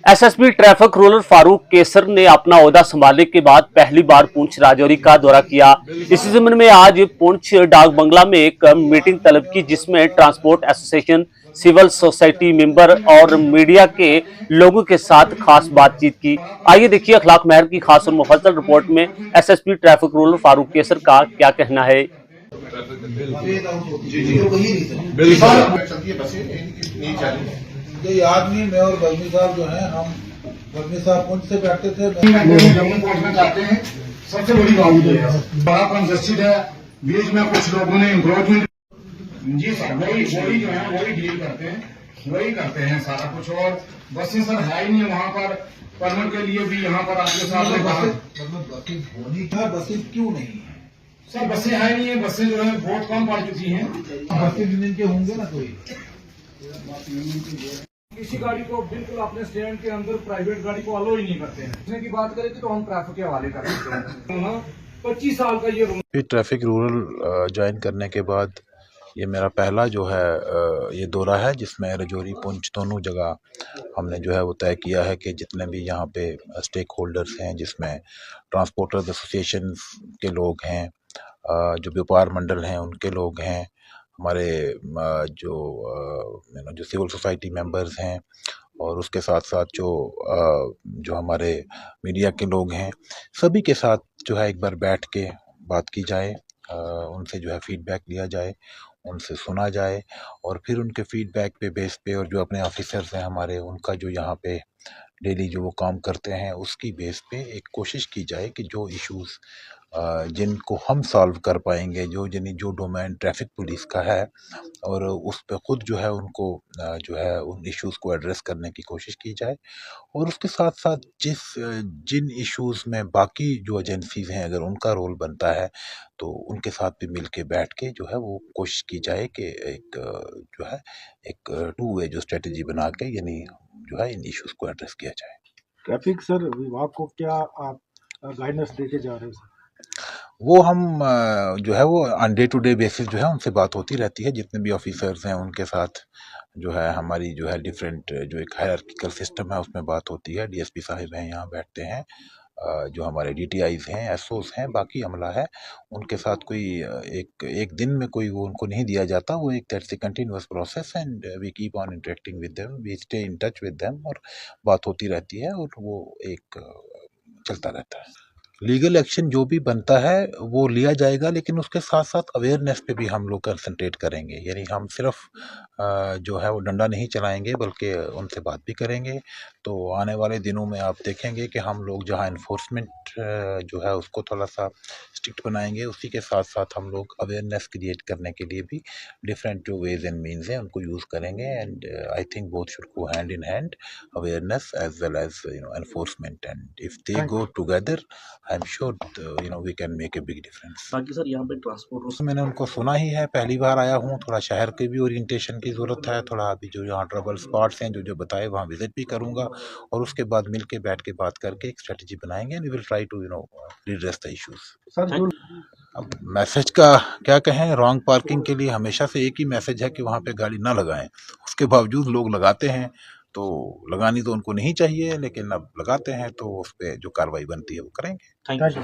SSP traffic rural Farooq केसर ने अपना ओहदा संभालने के बाद पहली बार पुंछ राजौरी का दौरा किया। इसी जमीन में आज पुंछ डाक बंगला में एक मीटिंग तलब की, जिसमें transport association, civil society member और मीडिया के लोगों के साथ खास बातचीत की। आइए देखिए अखलाक महर की खास और मुफस्सल रिपोर्ट में एसएसपी ट्रैफिक रूरल फारूक केसर का क्या कहना है। ये आदमी मैं और बजमी साहब जो हैं, हम बजमी साहब पुंछ से बैठते थे। जम्मू पहुंचना चाहते हैं, सबसे बड़ी बात है बड़ा कंजस्टेड है, बीच में कुछ लोगों ने इंक्रोचमेंट। जी सर, वही जो है वही डील करते हैं, वही करते हैं सारा कुछ। और बसें सर है ही नहीं वहाँ पर, परमिट के लिए भी यहाँ पर आपके साथ बसें क्यों नहीं है सर? बसें है नहीं है, बसें जो है बहुत कम पड़ चुकी हैं। बसें यूनियन के होंगे ना कोई। किसी गाड़ी को बिल्कुल अपने स्टैंड के अंदर प्राइवेट गाड़ी को अलो ही नहीं करते हैं। इसने की बात करें तो हम ट्रैफिक के हवाले कर सकते हैं। 25 साल का ये फिर ट्रैफिक रूरल ज्वाइन करने के बाद ये मेरा पहला जो है ये दौरा है, जिसमें राजौरी पुंछ दोनों जगह हमने जो है वो तय किया है कि जितने भी यहाँ पे स्टेक होल्डर्स हैं, जिसमें ट्रांसपोर्टर्स एसोसिएशन के लोग हैं, जो व्यापार मंडल हैं उनके लोग हैं, हमारे जो सिविल सोसाइटी मेंबर्स हैं, और उसके साथ साथ जो हमारे मीडिया के लोग हैं, सभी के साथ जो है एक बार बैठ के बात की जाए, उनसे जो है फीडबैक लिया जाए, उनसे सुना जाए, और फिर उनके फीडबैक पे बेस पे और जो अपने ऑफिसर्स हैं हमारे, उनका जो यहाँ पे डेली जो वो काम करते हैं उसकी बेस पे एक कोशिश की जाए कि जो इश्यूज़ जिनको हम सॉल्व कर पाएंगे, जो डोमेन ट्रैफिक पुलिस का है, और उस पे खुद जो है उनको जो है उन इश्यूज़ को एड्रेस करने की कोशिश की जाए। और उसके साथ साथ जिन इश्यूज़ में बाकी जो एजेंसीज़ हैं, अगर उनका रोल बनता है तो उनके साथ भी मिल के बैठ के जो है वो कोशिश की जाए कि जो है एक टू वे जो स्ट्रेटजी बना के, यानी जो है इन इश्यूज़ को एड्रेस किया जाए। ट्रैफिक सर विभाग को क्या आप गाइडेंस देके जा रहे हैं सर? वो हम जो है वो on day to day basis जो है उनसे बात होती रहती है, जितने भी ऑफिसर्स हैं उनके साथ जो है हमारी जो है डिफरेंट जो एक हायरार्किकल सिस्टम है उसमें बात होती है। डीएसपी साहिब हैं, यहाँ बैठते हैं, जो हमारे डीटीआईज हैं, एसओस हैं, बाकी अमला है, उनके साथ कोई एक दिन में कोई वो उनको नहीं दिया जाता। वो एक that's a continuous process and we keep on interacting with them, we stay in touch with them, और बात होती रहती है और वो एक चलता रहता है। लीगल एक्शन जो भी बनता है वो लिया जाएगा, लेकिन उसके साथ साथ अवेयरनेस पे भी हम लोग कंसंट्रेट करेंगे। यानी हम सिर्फ जो है वो डंडा नहीं चलाएंगे, बल्कि उनसे बात भी करेंगे। तो आने वाले दिनों में आप देखेंगे कि हम लोग जहां इन्फोर्समेंट जो है उसको थोड़ा सा स्ट्रिक्ट बनाएंगे, उसी के साथ साथ हम लोग अवेयरनेस क्रिएट करने के लिए भी डिफरेंट जो वेज एंड मीन्स हैं उनको यूज़ करेंगे। And I think both should go hand in hand, awareness as well as enforcement, and if they go together I am sure we can make a big difference. बाकी sir यहाँ पे transport मैंने उनको सुना ही है, पहली बार आया हूँ, थोड़ा शहर के भी ओरिएंटेशन की ज़रूरत है, थोड़ा अभी जो यहाँ ट्रबल स्पॉट्स हैं जो बताए वहाँ विजिट भी करूँगा, और उसके बाद मिल के बैठ के बात करके एक स्ट्रेटजी बनाएंगे and we will try to redress the issues. Sir जो अब मैसेज का क्या कहें, रॉन्ग पार्किंग के लिए हमेशा से एक ही मैसेज है कि वहाँ पे गाड़ी ना लगाएं, उसके बावजूद लोग लगाते हैं। तो लगानी तो उनको नहीं चाहिए, लेकिन अब लगाते हैं तो उस पर जो कार्रवाई बनती है वो करेंगे। Thank you.